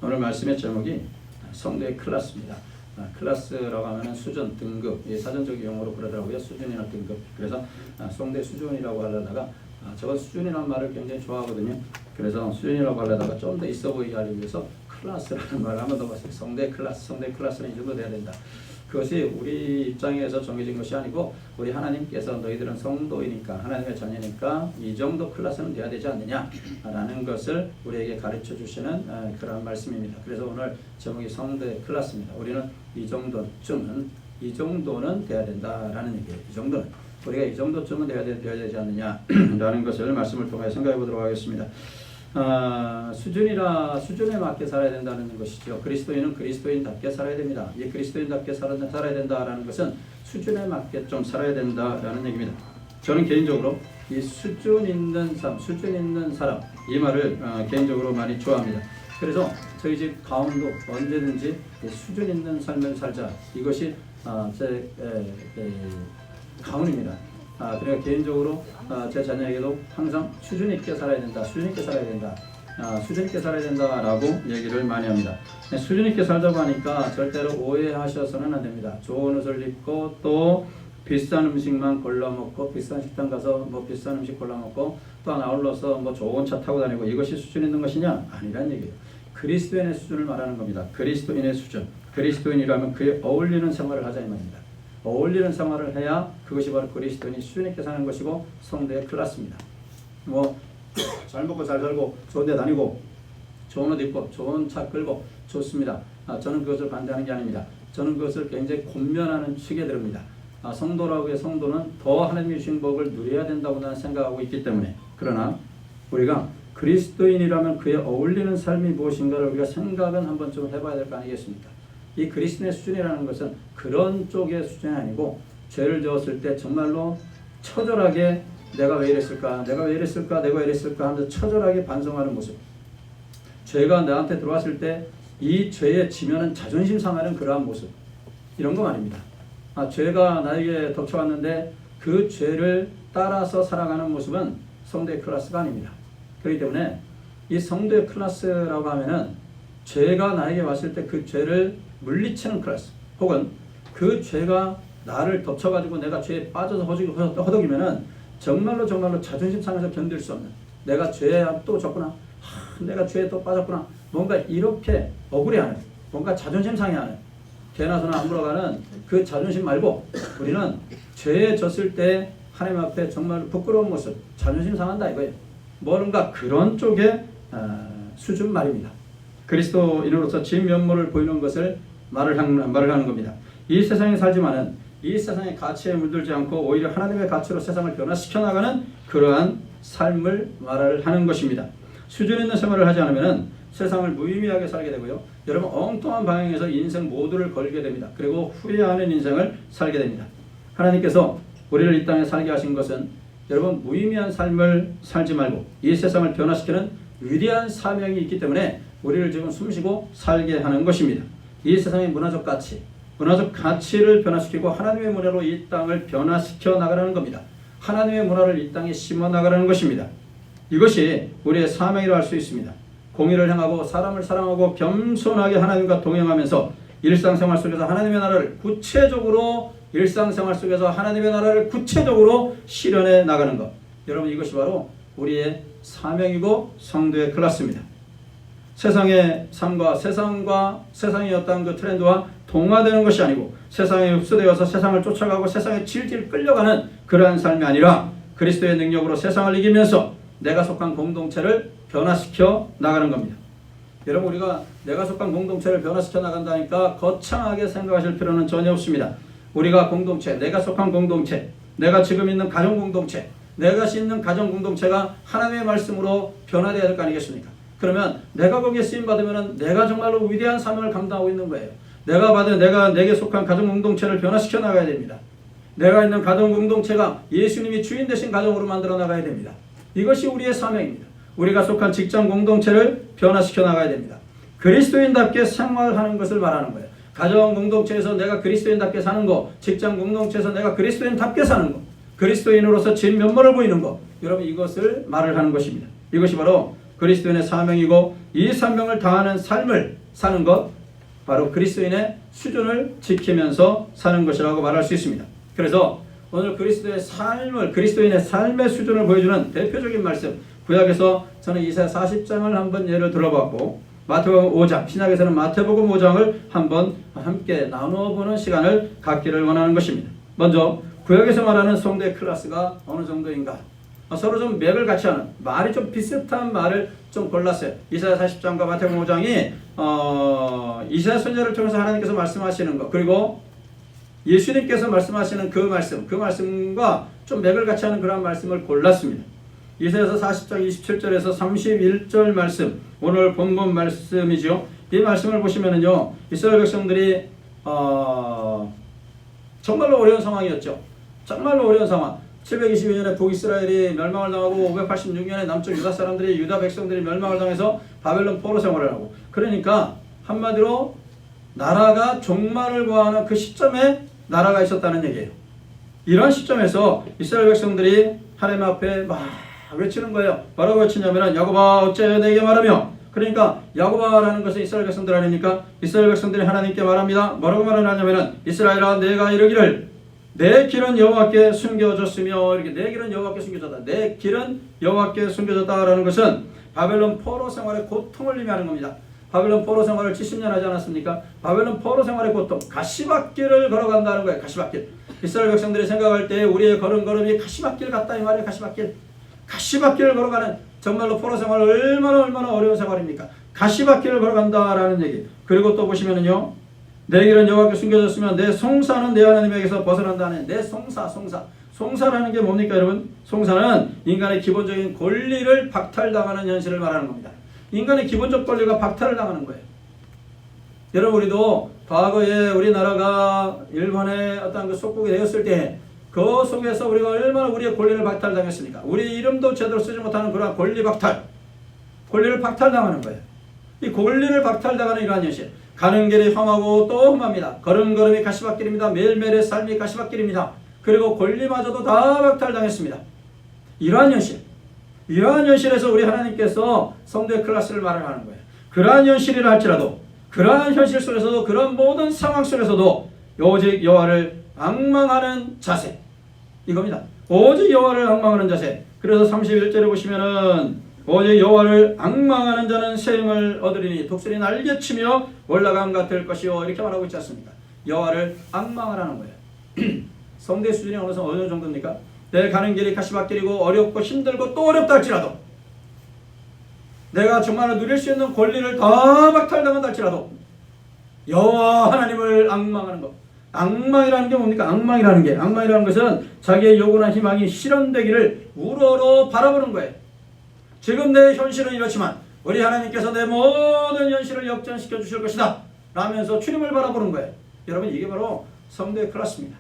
오늘 말씀의 제목이 성도의 클래스입니다. 클래스라고 하면 수준, 등급, 사전적 용어로 그러더라고요. 수준이나 등급. 그래서 성도의 수준이라고 하려다가 저거 수준이라는 말을 굉장히 좋아하거든요. 그래서 수준이라고 하려다가 좀 더 있어 보이게 하기 위해서 클래스라는 말을 한번 더 봤어요. 성도의 클래스, 성도의 클래스는 이 정도 돼야 된다. 그것이 우리 입장에서 정해진 것이 아니고 우리 하나님께서 너희들은 성도이니까 하나님의 자녀니까 이 정도 클래스는 돼야 되지 않느냐라는 것을 우리에게 가르쳐 주시는 그런 말씀입니다. 그래서 오늘 제목이 성도의 클래스입니다. 우리는 이 정도는 돼야 된다라는 얘기예요. 이 정도는 우리가 이 정도쯤은 돼야 되지 않느냐라는 것을 말씀을 통해 생각해 보도록 하겠습니다. 수준에 맞게 살아야 된다는 것이죠. 그리스도인은 그리스도인답게 살아야 됩니다. 이 그리스도인답게 살아야 된다라는 것은 수준에 맞게 좀 살아야 된다라는 얘기입니다. 저는 개인적으로 이 수준 있는 사람 이 말을 개인적으로 많이 좋아합니다. 그래서 저희 집 가운도 언제든지 수준 있는 삶을 살자, 이것이 제 가운입니다. 그러니까 개인적으로 제 자녀에게도 항상 수준 있게 살아야 된다, 수준 있게 살아야 된다, 수준 있게 살아야 된다라고 얘기를 많이 합니다. 수준 있게 살자고 하니까 절대로 오해하셔서는 안 됩니다. 좋은 옷을 입고 또 비싼 음식만 골라 먹고, 비싼 식당 가서 뭐 비싼 음식 골라 먹고, 또 아울러서 뭐 좋은 차 타고 다니고, 이것이 수준 있는 것이냐? 아니란 얘기예요. 그리스도인의 수준을 말하는 겁니다. 그리스도인의 수준. 그리스도인이라면 그에 어울리는 생활을 하자 이 말입니다. 어울리는 생활을 해야 그것이 바로 그리스도인이 수준 있게 사는 것이고 성도의 클래스입니다. 뭐 잘 먹고 잘 살고 좋은 데 다니고 좋은 옷 입고 좋은 차 끌고 좋습니다. 저는 그것을 반대하는 게 아닙니다. 저는 그것을 굉장히 권면하는 축에 들읍니다. 성도라고 해 성도는 더 하나님의 주신 복을 누려야 된다고 나는 생각하고 있기 때문에, 그러나 우리가 그리스도인이라면 그에 어울리는 삶이 무엇인가를 우리가 생각은 한번 좀 해봐야 될 거 아니겠습니까? 이 그리스도의 수준이라는 것은 그런 쪽의 수준이 아니고, 죄를 지었을 때 정말로 처절하게 내가 왜 이랬을까 하면서 처절하게 반성하는 모습. 죄가 나한테 들어왔을 때 이 죄에 지면은 자존심 상하는 그러한 모습, 이런 거 말입니다. 죄가 나에게 덮쳐왔는데 그 죄를 따라서 살아가는 모습은 성도의 클래스가 아닙니다. 그렇기 때문에 이 성도의 클래스라고 하면은 죄가 나에게 왔을 때 그 죄를 물리치는 클래스, 혹은 그 죄가 나를 덮쳐가지고 내가 죄에 빠져서 허덕이면은 정말로 자존심 상해서 견딜 수 없는, 내가 죄에 또 졌구나, 내가 죄에 또 빠졌구나, 뭔가 이렇게 억울해하는, 뭔가 자존심 상해하는, 개나 소나 안 물어가는 그 자존심 말고, 우리는 죄에 졌을 때 하나님 앞에 정말 부끄러운 모습, 자존심 상한다 이거예요. 뭔가 그런 쪽의 수준 말입니다. 그리스도인으로서 진면모를 보이는 것을 말을 하는 겁니다. 이 세상에 살지만은 이 세상의 가치에 물들지 않고 오히려 하나님의 가치로 세상을 변화시켜 나가는 그러한 삶을 말을 하는 것입니다. 수준 있는 생활을 하지 않으면 세상을 무의미하게 살게 되고요. 여러분 엉뚱한 방향에서 인생 모두를 걸게 됩니다. 그리고 후회하는 인생을 살게 됩니다. 하나님께서 우리를 이 땅에 살게 하신 것은 여러분 무의미한 삶을 살지 말고 이 세상을 변화시키는 위대한 사명이 있기 때문에 우리를 지금 숨쉬고 살게 하는 것입니다. 이 세상의 문화적 가치를 변화시키고 하나님의 문화로 이 땅을 변화시켜 나가라는 겁니다. 하나님의 문화를 이 땅에 심어 나가라는 것입니다. 이것이 우리의 사명이라고 할 수 있습니다. 공의를 행하고 사람을 사랑하고 겸손하게 하나님과 동행하면서 일상생활 속에서 하나님의 나라를 구체적으로 실현해 나가는 것. 여러분 이것이 바로 우리의 사명이고 성도의 클래스입니다. 세상의 삶과 세상의 어떤 그 트렌드와 동화되는 것이 아니고, 세상에 흡수되어서 세상을 쫓아가고 세상에 질질 끌려가는 그러한 삶이 아니라 그리스도의 능력으로 세상을 이기면서 내가 속한 공동체를 변화시켜 나가는 겁니다. 여러분 우리가 내가 속한 공동체를 변화시켜 나간다니까 거창하게 생각하실 필요는 전혀 없습니다. 우리가 공동체, 내가 속한 공동체, 내가 지금 있는 가정 공동체, 내가 있는 가정 공동체가 하나님의 말씀으로 변화되어야 될 거 아니겠습니까? 그러면 내가 거기에 쓰임 받으면 내가 정말로 위대한 사명을 감당하고 있는 거예요. 내게 속한 가정 공동체를 변화시켜 나가야 됩니다. 내가 있는 가정 공동체가 예수님이 주인 되신 가정으로 만들어 나가야 됩니다. 이것이 우리의 사명입니다. 우리가 속한 직장 공동체를 변화시켜 나가야 됩니다. 그리스도인답게 생활하는 것을 말하는 거예요. 가정 공동체에서 내가 그리스도인답게 사는 거, 직장 공동체에서 내가 그리스도인답게 사는 거, 그리스도인으로서 진면모를 보이는 거, 여러분 이것을 말을 하는 것입니다. 이것이 바로 그리스도인의 사명이고 이 사명을 다하는 삶을 사는 것 바로 그리스도인의 수준을 지키면서 사는 것이라고 말할 수 있습니다. 그래서 오늘 그리스도인의 삶의 수준을 보여주는 대표적인 말씀 구약에서 저는 이사야 40장을 한번 예를 들어봤고 마태복음 5장 신약에서는 마태복음 5장을 한번 함께 나눠보는 시간을 갖기를 원하는 것입니다. 먼저 구약에서 말하는 성도의 클래스가 어느 정도인가 서로 좀 맥을 같이 하는 말이 좀 비슷한 말을 좀 골랐어요. 이사야 40장과 마태복음 5장이 이사야 선지자를 통해서 하나님께서 말씀하시는 것 그리고 예수님께서 말씀하시는 그 말씀과 좀 맥을 같이 하는 그런 말씀을 골랐습니다. 이사야서 40장 27절에서 31절 말씀 오늘 본문 말씀이죠. 이 말씀을 보시면은요 이스라엘 백성들이 정말로 어려운 상황이었죠. 정말로 어려운 상황. 722년에 북이스라엘이 멸망을 당하고 586년에 남쪽 유다 사람들이 유다 백성들이 멸망을 당해서 바벨론 포로 생활을 하고 그러니까 한마디로 나라가 종말을 구하는 그 시점에 나라가 있었다는 얘기예요. 이런 시점에서 이스라엘 백성들이 하나님 앞에 막 외치는 거예요. 뭐라고 외치냐면은 야곱아 어째 내게 말하며 그러니까 야곱아라는 것은 이스라엘 백성들 아닙니까? 이스라엘 백성들이 하나님께 말합니다. 뭐라고 말하냐면은 이스라엘아 내가 이르기를 내 길은 여호와께 숨겨졌으며 이렇게 내 길은 여호와께 숨겨졌다. 내 길은 여호와께 숨겨졌다라는 것은 바벨론 포로 생활의 고통을 의미하는 겁니다. 바벨론 포로 생활을 70년 하지 않았습니까? 바벨론 포로 생활의 고통, 가시밭길을 걸어간다는 거예요. 가시밭길. 이스라엘 백성들이 생각할 때 우리의 걸음걸음이 가시밭길 같다 이 말이에요. 가시밭길. 가시밭길을 걸어가는 정말로 포로 생활 얼마나 어려운 생활입니까? 가시밭길을 걸어간다라는 얘기. 그리고 또 보시면은요. 내 길은 여호와께 숨겨졌으면 내 송사는 내 하나님에게서 벗어난다는 내 송사라는 게 뭡니까 여러분? 송사는 인간의 기본적인 권리를 박탈당하는 현실을 말하는 겁니다. 인간의 기본적 권리가 박탈을 당하는 거예요. 여러분 우리도 과거에 우리나라가 일본의 어떤 그 속국이 되었을 때 그 속에서 우리가 얼마나 우리의 권리를 박탈당했습니까? 우리 이름도 제대로 쓰지 못하는 그런 권리를 박탈당하는 거예요. 이 권리를 박탈당하는 이러한 현실. 가는 길이 험하고 또 험합니다. 걸음걸음이 가시밭길입니다. 매일매일의 삶이 가시밭길입니다. 그리고 권리마저도 다 박탈당했습니다. 이러한 현실에서 우리 하나님께서 성도의 클래스를 말하는 거예요. 그러한 현실이라 할지라도 그러한 현실 속에서도 그런 모든 상황 속에서도 오직 여호와를 앙망하는 자세 이겁니다. 오직 여호와를 앙망하는 자세. 그래서 31절에 보시면은 오직 여호와를 앙망하는 자는 새 힘을 얻으리니 독수리 날개치며 올라감 같을 것이요 이렇게 말하고 있지 않습니까? 여호와를 앙망하라는 거예요. 성도의 수준이 어느 정도입니까? 내 가는 길이 가시밭길이고 어렵고 힘들고 또 어렵다 할지라도 내가 정말 누릴 수 있는 권리를 다 박탈당한다 할지라도 여호와 하나님을 앙망하는 것. 앙망이라는 게 뭡니까? 악망이라는 것은 자기의 요구나 희망이 실현되기를 우러러 바라보는 거예요. 지금 내 현실은 이렇지만 우리 하나님께서 내 모든 현실을 역전시켜 주실 것이다 라면서 주님을 바라보는 거예요. 여러분 이게 바로 성도의 클래스입니다.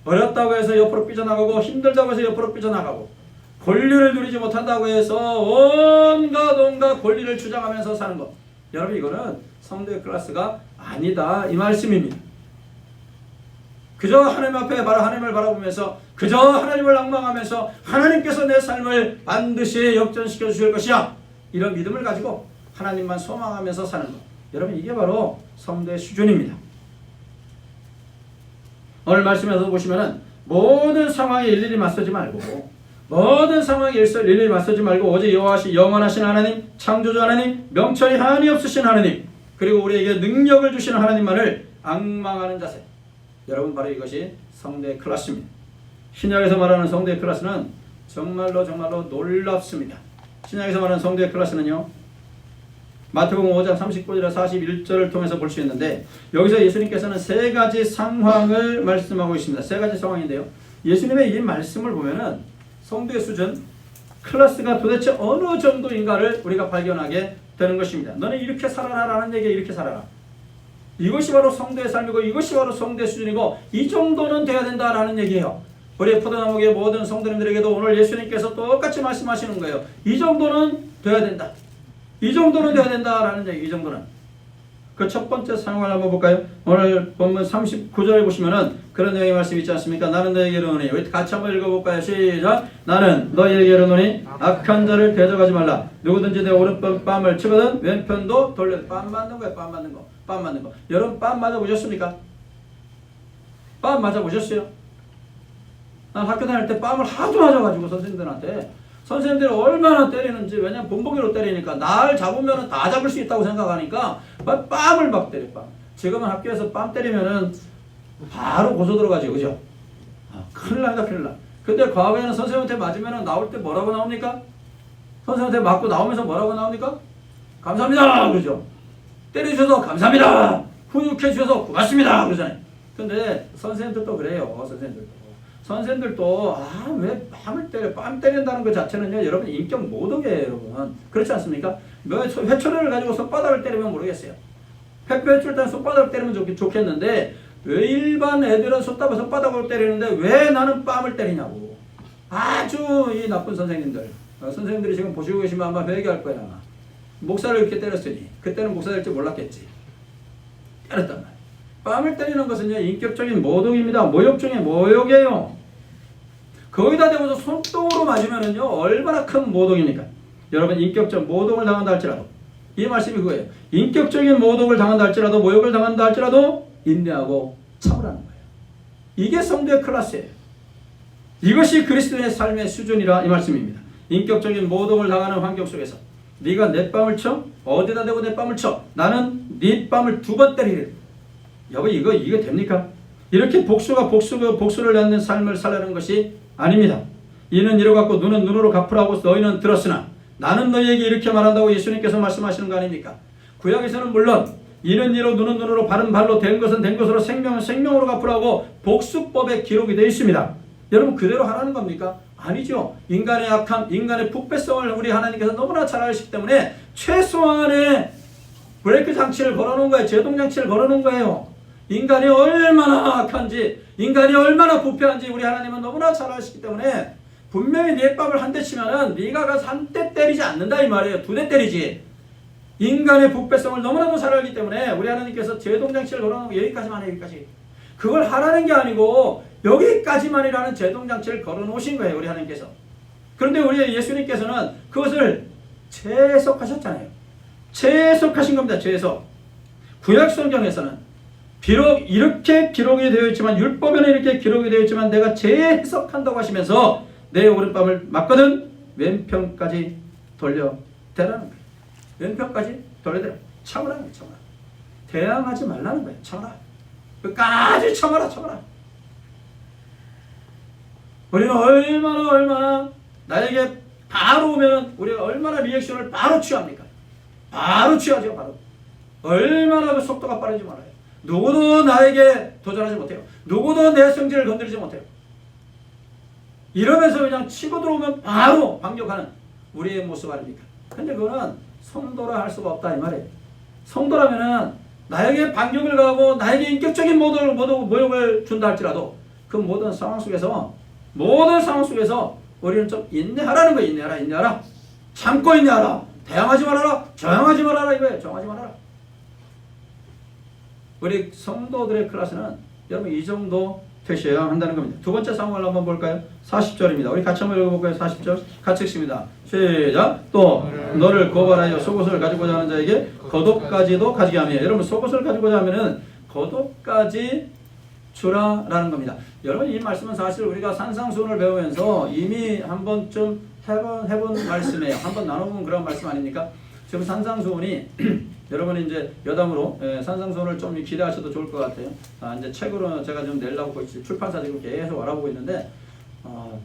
어렵다고 해서 옆으로 삐져나가고 힘들다고 해서 옆으로 삐져나가고 권리를 누리지 못한다고 해서 온갖 권리를 주장하면서 사는 것. 여러분 이거는 성도의 클래스가 아니다 이 말씀입니다. 그저 하나님 앞에 바로 하나님을 바라보면서 그저 하나님을 앙망하면서 하나님께서 내 삶을 반드시 역전시켜 주실 것이야 이런 믿음을 가지고 하나님만 소망하면서 사는 것. 여러분 이게 바로 성도의 수준입니다. 오늘 말씀에서 보시면은 모든 상황에 일일이 맞서지 말고 오직 여호와시 영원하신 하나님, 창조주 하나님, 명철이 한이 없으신 하나님, 그리고 우리에게 능력을 주시는 하나님만을 앙망하는 자세. 여러분 바로 이것이 성도의 클래스입니다. 신약에서 말하는 성도의 클래스는 정말로 놀랍습니다. 신약에서 말하는 성도의 클래스는요. 마태복음 5장 39절에서 41절을 통해서 볼 수 있는데 여기서 예수님께서는 세 가지 상황을 말씀하고 있습니다. 세 가지 상황인데요. 예수님의 이 말씀을 보면은 성도의 수준, 클래스가 도대체 어느 정도인가를 우리가 발견하게 되는 것입니다. 너는 이렇게 살아라 라는 얘기에 이렇게 살아라. 이것이 바로 성도의 삶이고 이것이 바로 성도의 수준이고 이 정도는 돼야 된다라는 얘기예요. 우리 포도나무의 모든 성도님들에게도 오늘 예수님께서 똑같이 말씀하시는 거예요. 이 정도는 돼야 된다. 이 정도는 돼야 된다라는 얘기. 이 정도는. 그 첫 번째 상황을 한번 볼까요? 오늘 본문 39절에 보시면은 그런 내용의 말씀이 있지 않습니까? 나는 너에게 이르노니, 우리 같이 한번 읽어볼까요? 시작. 나는 너에게 이르노니 악한 자를 대적하지 말라. 누구든지 내 오른편 뺨을 치거든 왼편도 돌려. 뺨 맞는 거예요. 뺨 맞는 거. 뺨 맞는 거. 여러분 뺨 맞아 보셨습니까? 뺨 맞아 보셨어요? 난 학교 다닐 때 뺨을 하도 맞아가지고 선생님들이 얼마나 때리는지. 왜냐면 본보기로 때리니까 날 잡으면 다 잡을 수 있다고 생각하니까 뺨을 막 때려. 뺨. 지금은 학교에서 뺨 때리면은 바로 고소 들어가지, 그죠? 큰일 납니다, 큰일 나. 근데 과거에는 선생님한테 맞으면은 나올 때 뭐라고 나옵니까? 선생님한테 맞고 나오면서 뭐라고 나옵니까? 감사합니다, 그죠? 때려주셔서 감사합니다. 훈육해 주셔서 고맙습니다, 그러잖아요. 근데 선생님들도 그래요. 선생님들도 왜 뺨을 때려? 뺨 때린다는 것 자체는요, 여러분 인격 모독이에요, 여러분. 그렇지 않습니까? 회초리를 가지고 손바닥을 때리면 모르겠어요. 회초리를 따면 손바닥을 때리면 좋겠는데 왜 일반 애들은 손바닥으로 때리는데 왜 나는 뺨을 때리냐고. 아주 이 나쁜 선생님들. 선생님들이 지금 보시고 계시면 아마 회개할 거야. 아마. 목사를 이렇게 때렸으니 그때는 목사 될지 몰랐겠지. 때렸단 말이야. 뺨을 때리는 것은요, 인격적인 모독입니다. 모욕 중에 모욕이에요. 거기다 대고서 손등으로 맞으면은요, 얼마나 큰 모독입니까? 여러분, 인격적 모독을 당한다 할지라도, 이 말씀이 그거예요. 인격적인 모독을 당한다 할지라도, 모욕을 당한다 할지라도 인내하고 참으라는 거예요. 이게 성도의 클래스예요. 이것이 그리스도인의 삶의 수준이라 이 말씀입니다. 인격적인 모독을 당하는 환경 속에서 네가 내 뺨을 쳐? 어디다 대고 내 뺨을 쳐? 나는 네 뺨을 2번 때리리. 여보, 이게 됩니까? 이렇게 복수를 낳는 삶을 살라는 것이 아닙니다. 이는 이로 갖고 눈은 눈으로 갚으라고 너희는 들었으나 나는 너희에게 이렇게 말한다고 예수님께서 말씀하시는 거 아닙니까? 구약에서는 물론 이는 이로 눈은 눈으로 발은 발로 된 것은 된 것으로 생명은 생명으로 갚으라고 복수법에 기록이 되어 있습니다. 여러분 그대로 하라는 겁니까? 아니죠. 인간의 악함, 인간의 부패성을 우리 하나님께서 너무나 잘 아시기 때문에 최소한의 브레이크 장치를 걸어놓은 거예요. 제동 장치를 걸어놓은 거예요. 인간이 얼마나 악한지, 인간이 얼마나 부패한지 우리 하나님은 너무나 잘 아시기 때문에 분명히 네 뺨을 한 대 치면은 네가 가서 한 대 때리지 않는다 이 말이에요. 2대 때리지. 인간의 부패성을 너무나도 잘 알기 때문에 우리 하나님께서 제동장치를 걸어놓은 여기까지만 해, 여기까지. 그걸 하라는 게 아니고 여기까지만이라는 제동장치를 걸어놓으신 거예요, 우리 하나님께서. 그런데 우리 예수님께서는 그것을 재해석하셨잖아요. 재해석하신 겁니다, 재해석. 구약 성경에서는 비록 이렇게 기록이 되어 있지만, 율법에는 이렇게 기록이 되어 있지만 내가 재해석한다고 하시면서 내 오른뺨을 맞거든 왼편까지 돌려대라는 거예요. 왼편까지 돌려대라. 참으라는 거예요. 참으라. 대항하지 말라는 거예요. 참으라. 끝까지 참아라. 우리는 얼마나 나에게 바로 오면 우리가 얼마나 리액션을 바로 취합니까? 바로 취하죠. 바로. 얼마나 그 속도가 빠른지 몰라요. 누구도 나에게 도전하지 못해요. 누구도 내 성질을 건드리지 못해요. 이러면서 그냥 치고 들어오면 바로 반격하는 우리의 모습 아닙니까? 근데 그거는 성도라 할 수가 없다 이 말이에요. 성도라면은 나에게 반격을 가하고 나에게 인격적인 모욕을 준다 할지라도 그 모든 상황 속에서 우리는 좀 인내하라는 거예요. 인내하라. 참고 인내하라. 대항하지 말아라. 저항하지 말아라 이거예요. 저항하지 말아라. 우리 성도들의 클래스는 여러분 이 정도 되셔야 한다는 겁니다. 두 번째 상황을 한번 볼까요? 40절입니다. 우리 같이 한번 읽어볼까요? 40절 같이 읽습니다. 시작. 또 너를 고발하여 속옷을 가지고자 하는 자에게 겉옷까지도 가지게 하며. 여러분 속옷을 가지고자 하면은 겉옷까지 주라라는 겁니다. 여러분 이 말씀은 사실 우리가 산상수훈을 배우면서 이미 한 번쯤 해본 말씀이에요. 한번 나눠본 그런 말씀 아닙니까? 지금 산상수훈이 여러분이 이제 여담으로 산상수훈을 좀 기대하셔도 좋을 것 같아요. 이제 책으로 제가 좀 내려고 출판사 지금 계속 알아보고 있는데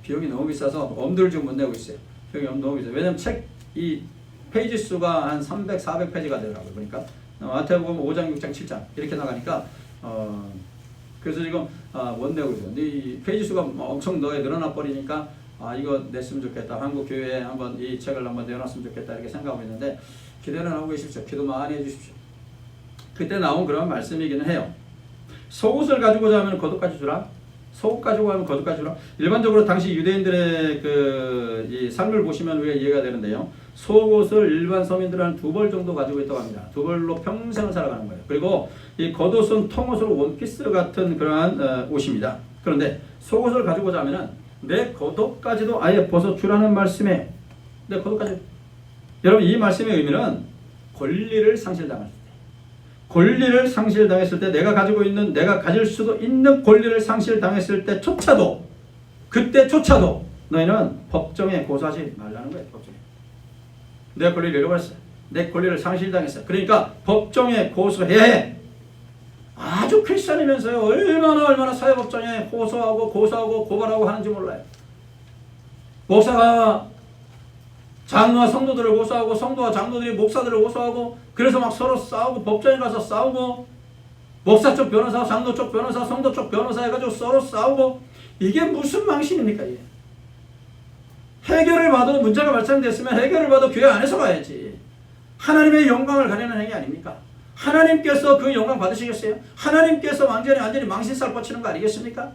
비용이 너무 비싸서 엄두를 지금 못 내고 있어요. 비용이 너무 비싸요. 왜냐면 책 이 페이지 수가 한 300, 400페이지가 되더라고요. 그러니까 마태복음 5장, 6장, 7장 이렇게 나가니까 그래서 지금 못 내고 있어요. 근데 이 페이지 수가 엄청 늘어나 버리니까 이거 냈으면 좋겠다. 한국 교회에 한번 이 책을 한번 내놨으면 좋겠다 이렇게 생각하고 있는데 기대는 하고 계십시오. 기도 많이 해주십시오. 그때 나온 그런 말씀이기는 해요. 속옷을 가지고자 하면 겉옷까지 주라. 속옷 가지고 하면 겉옷까지 주라. 일반적으로 당시 유대인들의 이 삶을 보시면 우리가 이해가 되는데요. 속옷을 일반 서민들은 2벌 정도 가지고 있다고 합니다. 2벌로 평생을 살아가는 거예요. 그리고 이 겉옷은 통옷으로 원피스 같은 그러한 옷입니다. 그런데 속옷을 가지고자 하면은 내 겉옷까지도 아예 벗어주라는 말씀에, 내 겉옷까지. 여러분, 이 말씀의 의미는 권리를 상실당했을 때, 권리를 상실당했을 때, 내가 가지고 있는, 내가 가질 수도 있는 권리를 상실당했을 때조차도, 그때조차도 너희는 법정에 고소하지 말라는 거예요. 법정에. 내 권리를 잃어버렸어. 내 권리를 상실당했어. 그러니까 법정에 고소해야 해. 아주 크리스천이면서요, 얼마나 사회법정에 고소하고 고발하고 하는지 몰라요. 목사가 장로와 성도들을 고소하고, 성도와 장로들이 목사들을 고소하고, 그래서 막 서로 싸우고, 법정에 가서 싸우고, 목사 쪽 변호사, 장로 쪽 변호사, 성도 쪽 변호사 해가지고 서로 싸우고, 이게 무슨 망신입니까 이게? 해결을 봐도, 문제가 발생됐으면 해결을 봐도 교회 안에서 봐야지. 하나님의 영광을 가리는 행위 아닙니까? 하나님께서 그 영광 받으시겠어요? 하나님께서 완전히 망신살 뻗치는 거 아니겠습니까?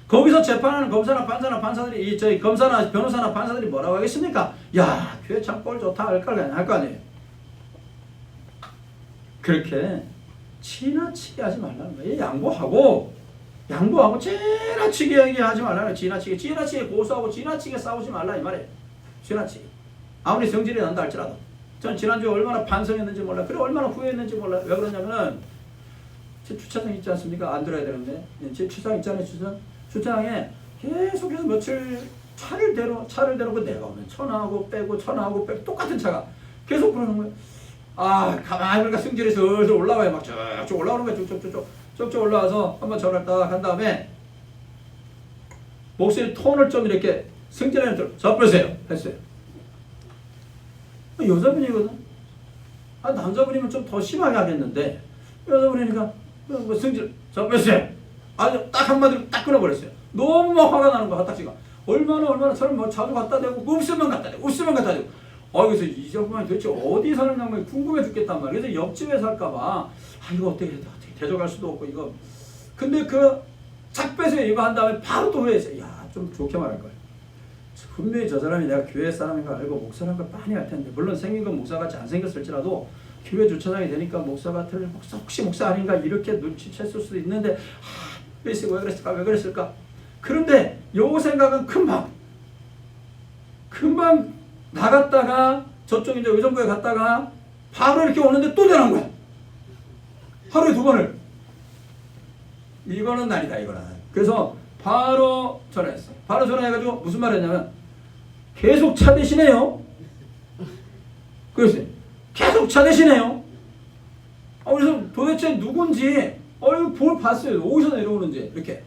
거기서 재판하는 검사나 판사나 판사들이, 저희 검사나 변호사나 판사들이 뭐라고 하겠습니까? 야, 교회 참 꼴 좋다 할 거 아니에요. 그렇게 지나치게 하지 말라는 거예요. 양보하고 지나치게 얘기하지 말라는 거예요. 지나치게 고소하고 지나치게 싸우지 말라 이 말이에요. 지나치게. 아무리 성질이 난다 할지라도. 전 지난주에 얼마나 반성했는지 몰라요. 그래 얼마나 후회했는지 몰라요. 왜 그러냐면은 제 주차장 있지 않습니까? 안 들어야 되는데 제 주차장 있잖아요. 주차장에 계속해서 며칠 차를 대놓고 내가 오면 천하고 빼고 똑같은 차가 계속 그러는 거예요. 아, 가만히 보니까 승질이 슬슬 올라와요. 막 쭉쭉 올라오는 거예요. 쭉쭉 올라와서 한번 전화를 딱 한 다음에 목소리 톤을 좀 이렇게 승질을 좀 잡으세요 했어요. 여자분이거든. 남자분이면 좀 더 심하게 하겠는데 여자분이니까 뭐 승질 잡으세요. 아주 딱 한마디로 딱 끊어버렸어요. 너무 화가 나는 거야. 딱지가 얼마나 저를 뭐 자주 갖다 대고 웃으면 갖다 대고. 그래서 이 장면이 도대체 어디 사는 장면이 궁금해 죽겠단 말이야. 그래서 옆집에 살까봐 이거 어떻게 대적할 수도 없고 이거. 근데 그 착배서 이거 한 다음에 바로 또 후회했어요. 야, 좀 좋게 말할 걸. 분명히 저 사람이 내가 교회 사람인 걸 알고 목사라는 걸 빤히 알 텐데, 물론 생긴 건 목사같이 안 생겼을지라도 교회 주차장이 되니까 목사 같을, 혹시 목사 아닌가 이렇게 눈치챘을 수도 있는데 왜 그랬을까? 그런데 요 생각은 금방 나갔다가 저쪽 이제 의정부에 갔다가 바로 이렇게 오는데 또 전화한 거야. 하루에 2번을. 이거는 아니다 이거는. 그래서 바로 전화했어. 바로 전화해가지고 무슨 말 했냐면 계속 차 대시네요. 그랬어요. 계속 차 대시네요. 그래서 도대체 누군지 볼 봤어요. 어디서 내려오는지 이렇게.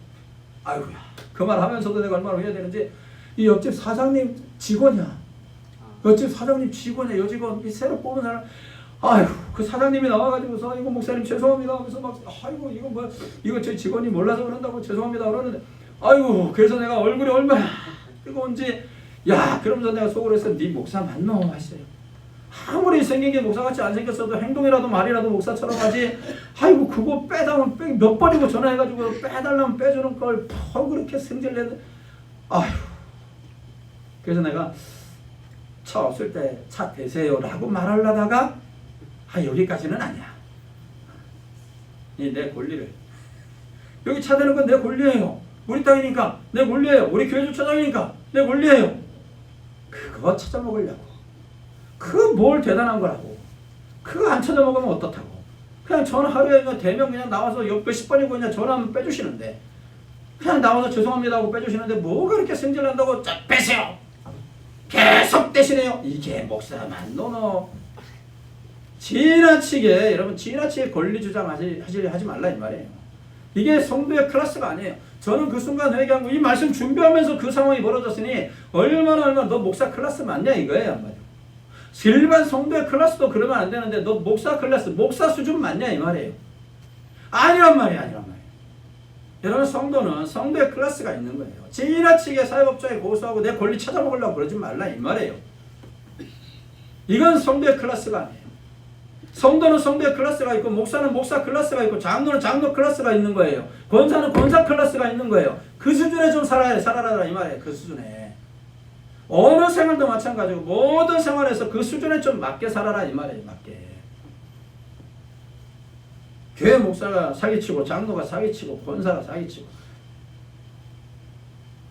아이고야. 그 말 하면서도 내가 얼마나 해야 되는지. 이 옆집 사장님 직원이야. 여직원 이 새로 뽑은 사람. 아이고, 그 사장님이 나와가지고서 이거 목사님 죄송합니다 하면서 막 아이고 이거 저희 직원이 몰라서 그런다고 죄송합니다 그러는데, 아이고, 그래서 내가 얼굴이 얼마나 뜨거운지. 야, 그러면서 내가 속으로 했어요. 네 목사 맞노 했어요. 아무리 생긴 게 목사같이 안 생겼어도 행동이라도 말이라도 목사처럼 하지. 아이고, 그거 빼달라면 몇 번이고 전화해가지고 빼달라면 빼주는 걸 더 그렇게 승질내는. 아휴. 그래서 내가 차 없을 때 차 대세요 라고 말하려다가 여기까지는 아니야. 내 권리를, 여기 차 대는 건 내 권리예요. 우리 땅이니까 내 권리예요. 우리 교회 주차장이니까 내 권리예요. 그거 찾아먹으려고. 그거 뭘 대단한 거라고. 그거 안 찾아먹으면 어떻다고. 그냥 전화 하루에 대면 그냥 나와서 몇십 번이고 그냥 전화하면 빼주시는데, 그냥 나와서 죄송합니다 하고 빼주시는데 뭐가 그렇게 승질난다고 자 빼세요. 계속 떼시네요. 이게 목사 맞노노. 여러분 지나치게 권리 주장하지 말라 이 말이에요. 이게 성도의 클래스가 아니에요. 저는 그 순간 회개한 거, 이 말씀 준비하면서 그 상황이 벌어졌으니 얼마나 너 목사 클래스 맞냐 이거예요 한마디로. 일반 성도의 클래스도 그러면 안 되는데 너 목사 클래스, 목사 수준 맞냐 이 말이에요. 아니란 말이에요. 여러분, 성도는 성도의 클래스가 있는 거예요. 지나치게 사회법정에 고소하고 내 권리 찾아먹으려고 그러지 말라 이 말이에요. 이건 성도의 클래스가 아니에요. 성도는 성도의 클래스가 있고, 목사는 목사 클래스가 있고, 장로는 장로 클래스가 있는 거예요. 권사는 권사 클래스가 있는 거예요. 그 수준에 좀 살아라 이 말이에요. 그 수준에. 어느 생활도 마찬가지고 모든 생활에서 그 수준에 좀 맞게 살아라 이 말이에요. 맞게. 교회 목사가 사기치고 장로가 사기치고 권사가 사기치고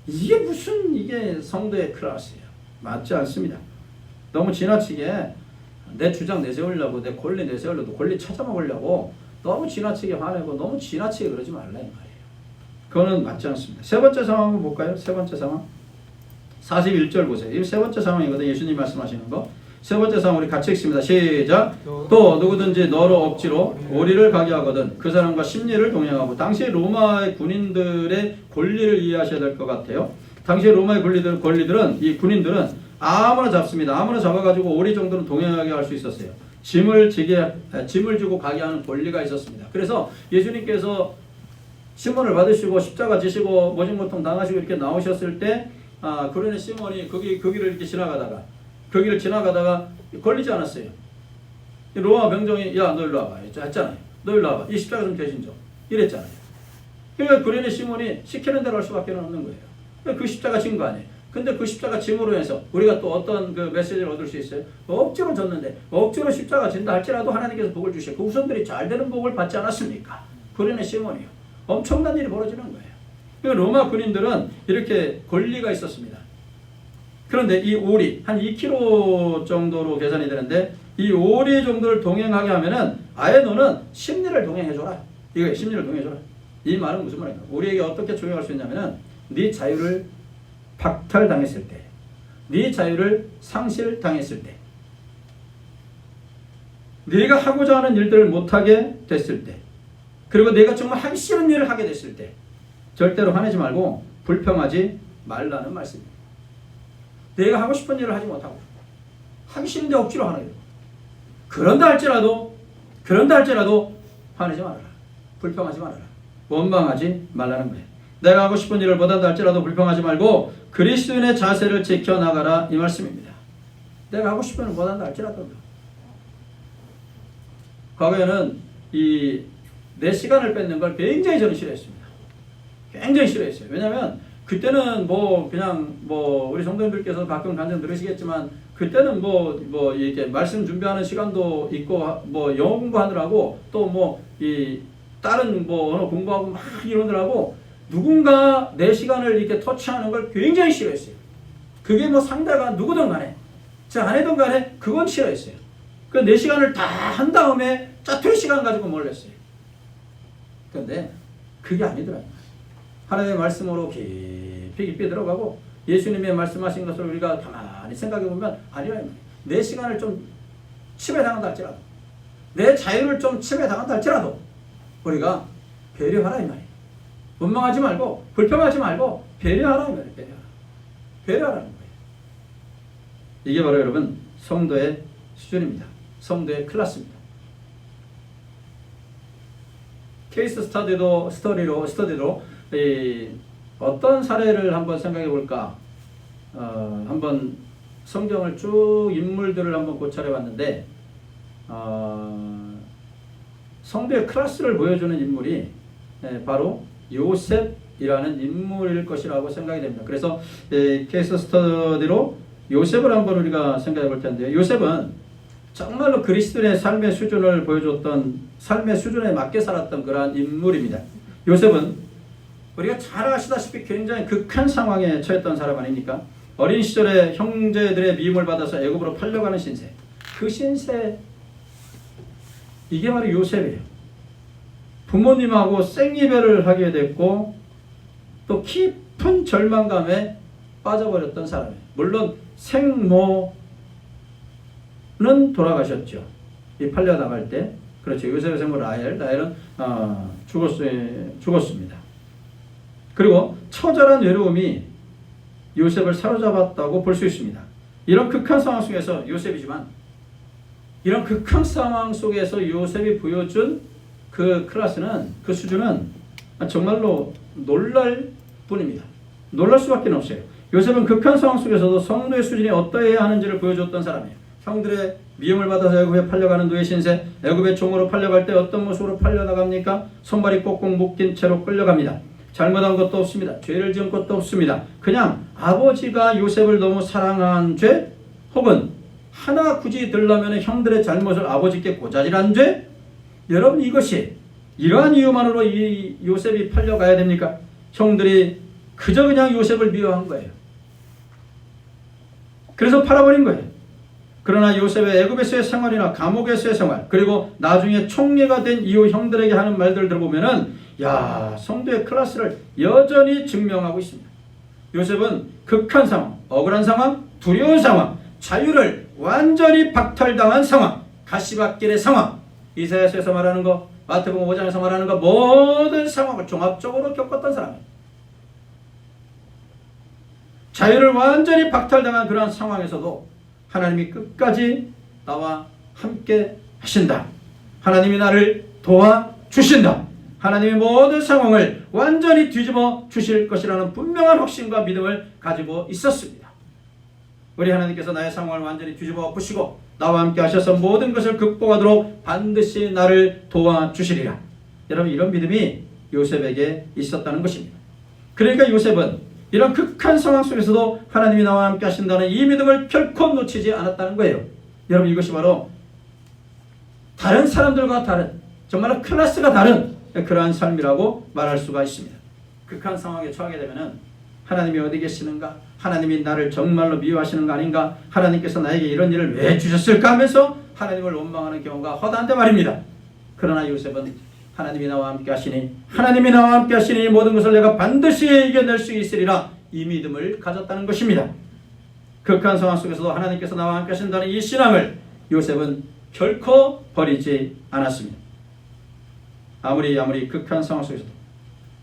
이게 무슨 이게 성도의 클래스예요. 맞지 않습니다. 너무 지나치게 내 주장 내세우려고 내 권리 내세우려고 권리 찾아먹으려고 너무 지나치게 화내고 너무 지나치게 그러지 말라 이 말이에요. 그거는 맞지 않습니다. 세 번째 상황 한번 볼까요? 세 번째 상황 41절 보세요. 이 세 번째 상황이거든요. 예수님 말씀하시는 거. 세 번째 상황 우리 같이 읽습니다. 시작. 또 누구든지 너로 억지로 오리를 가게 하거든 그 사람과 심리를 동행하고 당시 로마의 군인들의 권리를 이해하셔야 될 것 같아요. 당시 로마의 권리들은 이 군인들은 아무나 잡습니다. 아무나 잡아가지고 오리 정도는 동행하게 할 수 있었어요. 짐을 주고 가게 하는 권리가 있었습니다. 그래서 예수님께서 시몬을 받으시고 십자가 지시고 모진고통 당하시고 이렇게 나오셨을 때 그러는 시몬이 그 길을 이렇게 지나가다가 그 길을 지나가다가 걸리지 않았어요. 로마 병정이 야 너 일로 와봐 했잖아요. 너 일로 와봐. 이 십자가 좀 대신 줘. 이랬잖아요. 그러니까 그러는 시몬이 시키는 대로 할 수밖에 없는 거예요. 그 십자가 진 거 아니에요. 근데 그 십자가 짐으로 해서 우리가 또 어떤 그 메시지를 얻을 수 있어요? 억지로 졌는데 억지로 십자가 진다 할지라도 하나님께서 복을 주시고 그 후손들이 잘 되는 복을 받지 않았습니까? 그러는 시몬이요. 엄청난 일이 벌어지는 거예요. 그러니까 로마 군인들은 이렇게 권리가 있었습니다. 그런데 이 오리 한 2km 정도로 계산이 되는데 이 오리 정도를 동행하게 하면은 아예 너는 심리를 동행해줘라. 이거예요. 심리를 동행해줘라. 이 말은 무슨 말인가? 우리에게 어떻게 적용할 수 있냐면은 네 자유를 박탈당했을 때, 네 자유를 상실당했을 때, 네가 하고자 하는 일들을 못하게 됐을 때, 그리고 내가 정말 하기 싫은 일을 하게 됐을 때 절대로 화내지 말고 불평하지 말라는 말씀입니다. 내가 하고 싶은 일을 하지 못하고 하기 싫은데 억지로 하는 일. 그런다 할지라도 화내지 말아라. 불평하지 말아라. 원망하지 말라는 거예요. 내가 하고 싶은 일을 못한다 할지라도 불평하지 말고 그리스도인의 자세를 지켜나가라 이 말씀입니다. 내가 하고 싶은 일을 못한다 할지라도 과거에는 내 시간을 뺏는 걸 굉장히 저는 싫어했습니다. 굉장히 싫어했어요. 왜냐하면 그때는 그냥 우리 성도님들께서 가끔 간증 들으시겠지만 그때는 이렇게 말씀 준비하는 시간도 있고 영어 공부하느라고 또 다른 언어 공부하고 막 이러느라고 누군가 내 시간을 이렇게 터치하는 걸 굉장히 싫어했어요. 그게 상대가 누구든 간에 제 아내든 간에 그건 싫어했어요. 그 내 시간을 다 한 다음에 짜투리 시간 가지고 몰랐어요. 그런데 그게 아니더라고요. 하나님의 말씀으로 깊이 들어가고 예수님의 말씀하신 것을 우리가 가만히 생각해 보면 아니라 내 시간을 좀 침해당한다 할지라도 내 자유를 좀 침해당한다 할지라도 우리가 배려하라 이 말이에요. 원망하지 말고 불평하지 말고 배려하라 이 말이에요. 배려하라는 거예요. 이게 바로 여러분 성도의 수준입니다. 성도의 클래스입니다. 케이스 스터디로 어떤 사례를 한번 생각해 볼까? 한번 성경을 쭉 인물들을 한번 고찰해 봤는데 성도의 클래스를 보여주는 인물이 바로 요셉이라는 인물일 것이라고 생각이 됩니다. 그래서 케이스 스터디로 요셉을 한번 우리가 생각해 볼 텐데요. 요셉은 정말로 그리스도인의 삶의 수준을 보여줬던 삶의 수준에 맞게 살았던 그러한 인물입니다. 요셉은 우리가 잘 아시다시피 굉장히 극한 상황에 처했던 사람 아닙니까? 어린 시절에 형제들의 미움을 받아서 애굽으로 팔려가는 신세. 그 신세 이게 바로 요셉이에요. 부모님하고 생이별을 하게 됐고 또 깊은 절망감에 빠져버렸던 사람이에요. 물론 생모는 돌아가셨죠. 이 팔려나갈 때. 그렇죠. 요셉의 생모 라헬은 죽었습니다. 그리고 처절한 외로움이 요셉을 사로잡았다고 볼 수 있습니다. 이런 극한 상황 속에서 요셉이지만 이런 극한 상황 속에서 요셉이 보여준 그 클래스는 그 수준은 정말로 놀랄 뿐입니다. 놀랄 수밖에 없어요. 요셉은 극한 상황 속에서도 성도의 수준이 어떠해야 하는지를 보여줬던 사람이에요. 형들의 미움을 받아서 애굽에 팔려가는 노예 신세, 애굽의 종으로 팔려갈 때 어떤 모습으로 팔려나갑니까? 손발이 꼭꼭 묶인 채로 끌려갑니다. 잘못한 것도 없습니다. 죄를 지은 것도 없습니다. 그냥 아버지가 요셉을 너무 사랑한 죄, 혹은 하나 굳이 들려면 형들의 잘못을 아버지께 고자질한 죄. 여러분, 이것이 이러한 이유만으로 이 요셉이 팔려가야 됩니까? 형들이 그저 그냥 요셉을 미워한 거예요. 그래서 팔아버린 거예요. 그러나 요셉의 애굽에서의 생활이나 감옥에서의 생활, 그리고 나중에 총리가 된 이후 형들에게 하는 말들을 들어보면은, 야, 성도의 클래스를 여전히 증명하고 있습니다. 요셉은 극한 상황, 억울한 상황, 두려운 상황, 자유를 완전히 박탈당한 상황, 가시밭길의 상황, 이사야서에서 말하는 거, 마태복음 5장에서 말하는 거, 모든 상황을 종합적으로 겪었던 사람이에요. 자유를 완전히 박탈당한 그러한 상황에서도 하나님이 끝까지 나와 함께 하신다. 하나님이 나를 도와주신다. 하나님이 모든 상황을 완전히 뒤집어 주실 것이라는 분명한 확신과 믿음을 가지고 있었습니다. 우리 하나님께서 나의 상황을 완전히 뒤집어 엎으시고 나와 함께 하셔서 모든 것을 극복하도록 반드시 나를 도와주시리라. 여러분, 이런 믿음이 요셉에게 있었다는 것입니다. 그러니까 요셉은 이런 극한 상황 속에서도 하나님이 나와 함께 하신다는 이 믿음을 결코 놓치지 않았다는 거예요. 여러분, 이것이 바로 다른 사람들과 다른, 정말로 클래스가 다른 그러한 삶이라고 말할 수가 있습니다. 극한 상황에 처하게 되면은 하나님이 어디 계시는가? 하나님이 나를 정말로 미워하시는 거 아닌가? 하나님께서 나에게 이런 일을 왜 주셨을까? 하면서 하나님을 원망하는 경우가 허다한데 말입니다. 그러나 요셉은 하나님이 나와 함께 하시니, 하나님이 나와 함께 하시니 모든 것을 내가 반드시 이겨낼 수 있으리라, 이 믿음을 가졌다는 것입니다. 극한 상황 속에서도 하나님께서 나와 함께 하신다는 이 신앙을 요셉은 결코 버리지 않았습니다. 아무리 극한 상황 속에서도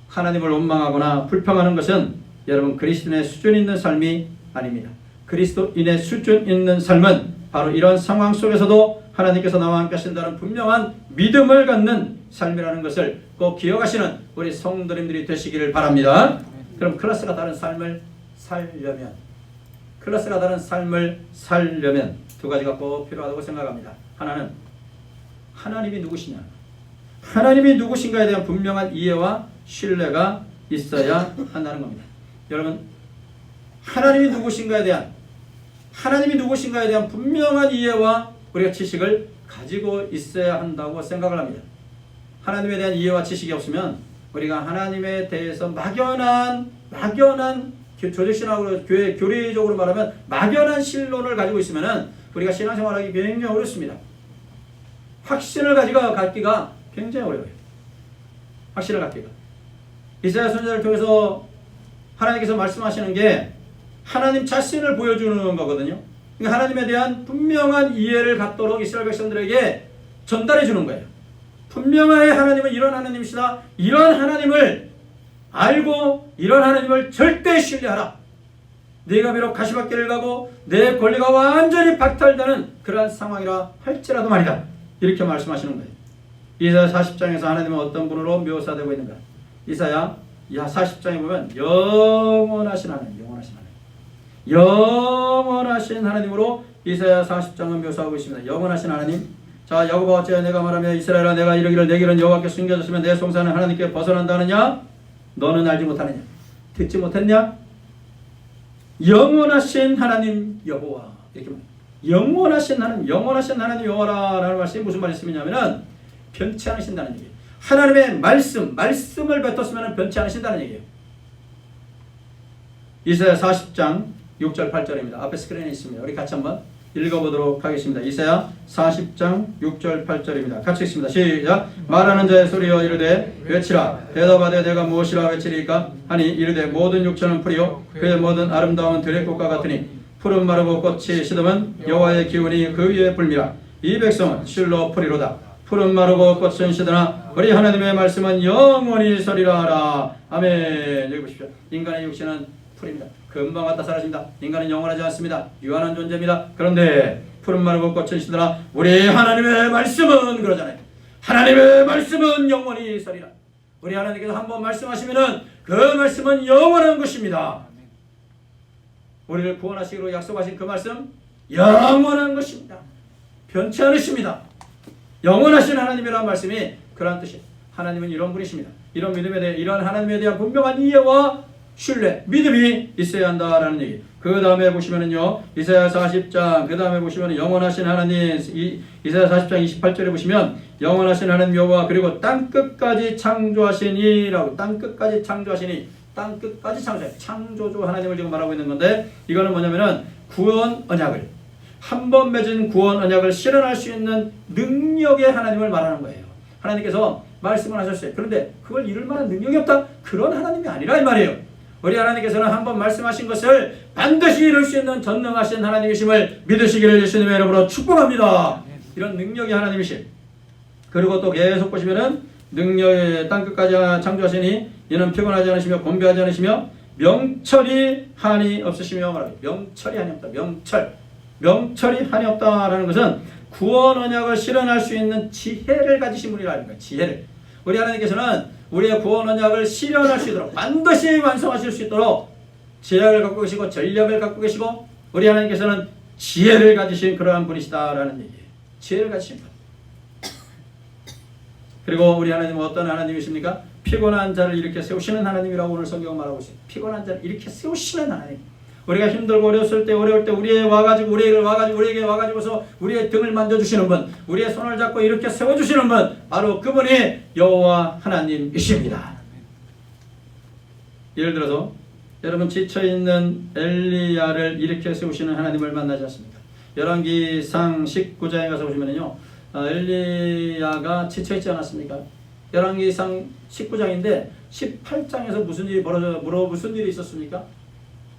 하나님을 원망하거나 불평하는 것은 여러분, 그리스도인의 수준 있는 삶이 아닙니다. 그리스도인의 수준 있는 삶은 바로 이런 상황 속에서도 하나님께서 나와 함께 하신다는 분명한 믿음을 갖는 삶이라는 것을 꼭 기억하시는 우리 성도님들이 되시기를 바랍니다. 그럼 클래스가 다른 삶을 살려면, 클래스가 다른 삶을 살려면 두 가지가 꼭 필요하다고 생각합니다. 하나는 하나님이 누구시냐, 하나님이 누구신가에 대한 분명한 이해와 신뢰가 있어야 한다는 겁니다. 여러분, 하나님이 누구신가에 대한 분명한 이해와 우리가 지식을 가지고 있어야 한다고 생각을 합니다. 하나님에 대한 이해와 지식이 없으면 우리가 하나님에 대해서 막연한 조직신학으로 교리적으로 말하면 막연한 신론을 가지고 있으면 우리가 신앙생활하기 굉장히 어렵습니다. 확신을 갖기가 굉장히 어려워요. 확신을 갖기가. 이사야 선지자를 통해서 하나님께서 말씀하시는 게 하나님 자신을 보여주는 거거든요. 그러니까 하나님에 대한 분명한 이해를 갖도록 이스라엘 백성들에게 전달해 주는 거예요. 분명하게 하나님은 이런 하나님이시다. 이런 하나님을 알고 이런 하나님을 절대 신뢰하라. 네가 비록 가시밭길을 가고 내 권리가 완전히 박탈되는 그러한 상황이라 할지라도 말이다. 이렇게 말씀하시는 거예요. 이사야 40장에서 하나님은 어떤 분으로 묘사되고 있는가? 이사야 40장에 보면 영원하신 하나님으로 이사야 40장은 묘사하고 있습니다. 영원하신 하나님. 자, 야고보가 어찌하여 내가 말하며 이스라엘아 내가 이르기를 내 길은 여호와께 숨겨졌으면 내 송사는 하나님께 벗어난다느냐? 너는 알지 못하느냐? 듣지 못했냐? 영원하신 하나님 여호와, 이렇게 말합니다. 영원하신 하나님 여호와라는 말씀이 무슨 말씀이냐면은 변치 않으신다는 얘기예요. 하나님의 말씀을 뱉었으면 변치 않으신다는 얘기예요. 이사야 40장 6절 8절입니다. 앞에 스크린에 있습니다. 우리 같이 한번 읽어보도록 하겠습니다. 이사야 40장 6절 8절입니다. 같이 읽습니다. 시작. 말하는 자의 소리여 이르되 외치라. 대답하되 내가 무엇이라 외치리까 하니 이르되 모든 육체는 풀이요 그의 모든 아름다움은 들의 꽃과 같으니 푸른 마르고 꽃이 시듬은 여호와의 기운이 그 위에 불미라. 이 백성은 실로 풀이로다. 푸른 마르고 꽃은 시드나 우리 하나님의 말씀은 영원히 서리라 하라. 아멘. 여기 보십시오. 인간의 육신은 풀입니다. 금방 왔다 사라집니다. 인간은 영원하지 않습니다. 유한한 존재입니다. 그런데 푸른 마르고 꽃은 시드나 우리 하나님의 말씀은 그러잖아요. 하나님의 말씀은 영원히 서리라. 우리 하나님께서 한번 말씀하시면은 그 말씀은 영원한 것입니다. 우리를 구원하시기로 약속하신 그 말씀 영원한 것입니다. 변치 않으십니다. 영원하신 하나님이라는 말씀이 그런 뜻이에요. 하나님은 이런 분이십니다. 이런 믿음에 대해 이런 하나님에 대한 분명한 이해와 신뢰, 믿음이 있어야 한다라는 얘기. 그 다음에 보시면은요, 이사야 40장, 그 다음에 보시면 영원하신 하나님, 이사야 40장 28절에 보시면 영원하신 하나님 여호와 그리고 땅끝까지 창조하시니라고, 땅끝까지 창조하시니, 땅끝까지 창조주 하나님을 지금 말하고 있는 건데, 이거는 뭐냐면은 구원 언약을, 한 번 맺은 구원 언약을 실현할 수 있는 능력의 하나님을 말하는 거예요. 하나님께서 말씀을 하셨어요. 그런데 그걸 이룰 만한 능력이 없다? 그런 하나님이 아니라 이 말이에요. 우리 하나님께서는 한번 말씀하신 것을 반드시 이룰 수 있는 전능하신 하나님이심을 믿으시기를 예수님의 이름으로 축복합니다. 이런 능력의 하나님이심. 그리고 또 계속 보시면은 능력의 땅끝까지 창조하시니 이는 피곤하지 않으시며 곤배하지 않으시며 명철이 한이 없으시며 말하기. 명철이 한이 없다. 명철이 한이 없다라는 것은 구원 언약을 실현할 수 있는 지혜를 가지신 분이라는 거예요. 지혜를. 우리 하나님께서는 우리의 구원 언약을 실현할 수 있도록 반드시 완성하실 수 있도록 지혜를 갖고 계시고 전략을 갖고 계시고 우리 하나님께서는 지혜를 가지신 그러한 분이시다라는 얘기예요. 지혜를 가지신 분. 그리고 우리 하나님은 어떤 하나님이십니까? 피곤한 자를 일으켜 세우시는 하나님이라고 오늘 성경은 말하고 있어요. 피곤한 자를 일으켜 세우시는 하나님. 우리가 힘들고 어려울 때 우리에게 와가지고서 우리의 등을 만져주시는 분, 우리의 손을 잡고 이렇게 세워주시는 분, 바로 그분이 여호와 하나님이십니다. 예를 들어서 여러분 지쳐있는 엘리야를 일으켜 세우시는 하나님을 만나지 않습니까? 열왕기상 19장에 가서 보시면요, 엘리야가 지쳐있지 않았습니까? 열왕기상 19장인데 18장에서 무슨 일이 있었습니까?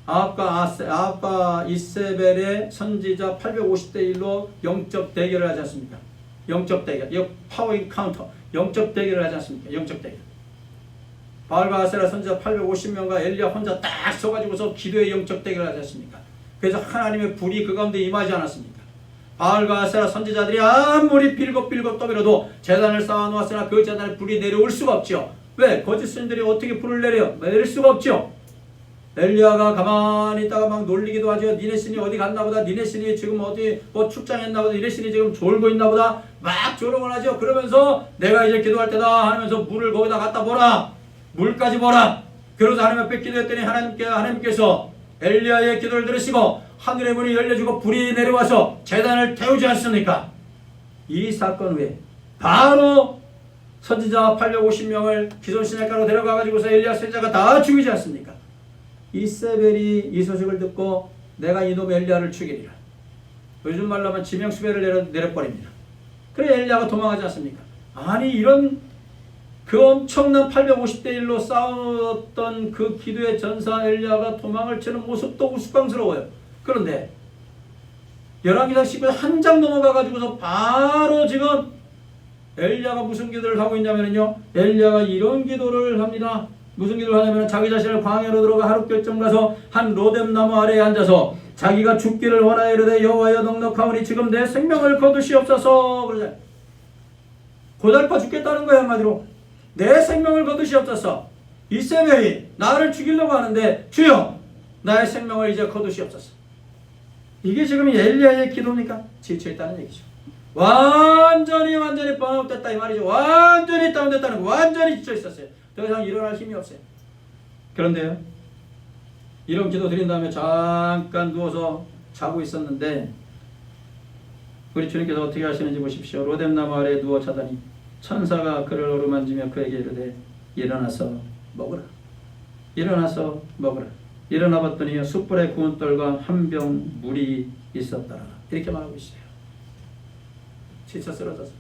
아합과 이세벨의 선지자 850대 1로 영적 대결을 하지 않습니까? 영적 대결. 이거 파워 인카운터. 영적 대결을 하지 않습니까? 영적 대결. 바알과 아세라 선지자 850명과 엘리야 혼자 딱 서가지고서 기도의 영적 대결을 하지 않습니까? 그래서 하나님의 불이 그 가운데 임하지 않았습니까? 바알과 아세라 선지자들이 아무리 빌고 떠밀어도 재단을 쌓아놓았으나 그 재단에 불이 내려올 수가 없죠. 왜? 거짓 스님들이 어떻게 불을 내릴 수가 없죠. 엘리야가 가만히 있다가 막 놀리기도 하죠. 니네 신이 어디 갔나 보다. 니네 신이 지금 어디 출장했나 보다. 니네 신이 지금 졸고 있나 보다. 막 조롱을 하죠. 그러면서 내가 이제 기도할 때다 하면서 물을 거기다 갖다 보라. 물까지 보라. 그러면서 하나님 앞에 기도했더니 하나님께서 엘리야의 기도를 들으시고 하늘의 문이 열려주고 불이 내려와서 제단을 태우지 않습니까? 이 사건 후에 바로 선지자 850명을 기존신약가로 데려가가지고서 엘리야 선지자가 다 죽이지 않습니까? 이세벨이 이 소식을 듣고 내가 이놈 엘리야를 죽이리라. 요즘 말로 하면 지명수배를 내려버립니다. 그래 엘리야가 도망하지 않습니까? 아니 이런 그 엄청난 850대 1로 싸웠던 그 기도의 전사 엘리야가 도망을 치는 모습도 우스꽝스러워요. 그런데 열왕기상 19장 한 장 넘어가가지고서 바로 지금 엘리야가 무슨 기도를 하고 있냐면요, 엘리야가 이런 기도를 합니다. 무슨 기도를 하냐면 자기 자신을 광야로 들어가 하루 결정 가서 한 로뎀 나무 아래에 앉아서 자기가 죽기를 원하여 이르되 여호와여 넉넉하오니 지금 내 생명을 거두시옵소서. 그러잖아요. 고달파 죽겠다는 거야 한마디로. 내 생명을 거두시옵소서. 이세벨이 나를 죽이려고 하는데 주여 나의 생명을 이제 거두시옵소서. 이게 지금 엘리야의 기도입니까? 지쳐있다는 얘기죠. 완전히 번아웃됐다 이 말이죠. 완전히 다운됐다는 거. 완전히 지쳐있었어요. 더 이상 일어날 힘이 없어요. 그런데요, 이런 기도 드린 다음에 잠깐 누워서 자고 있었는데 우리 주님께서 어떻게 하시는지 보십시오. 로뎀나무 아래에 누워 자더니 천사가 그를 어루만지며 그에게 이르되 일어나서 먹으라. 일어나서 먹으라. 일어나 봤더니 숯불에 구운 떡과 한 병 물이 있었더라. 이렇게 말하고 있어요. 지쳐 쓰러져서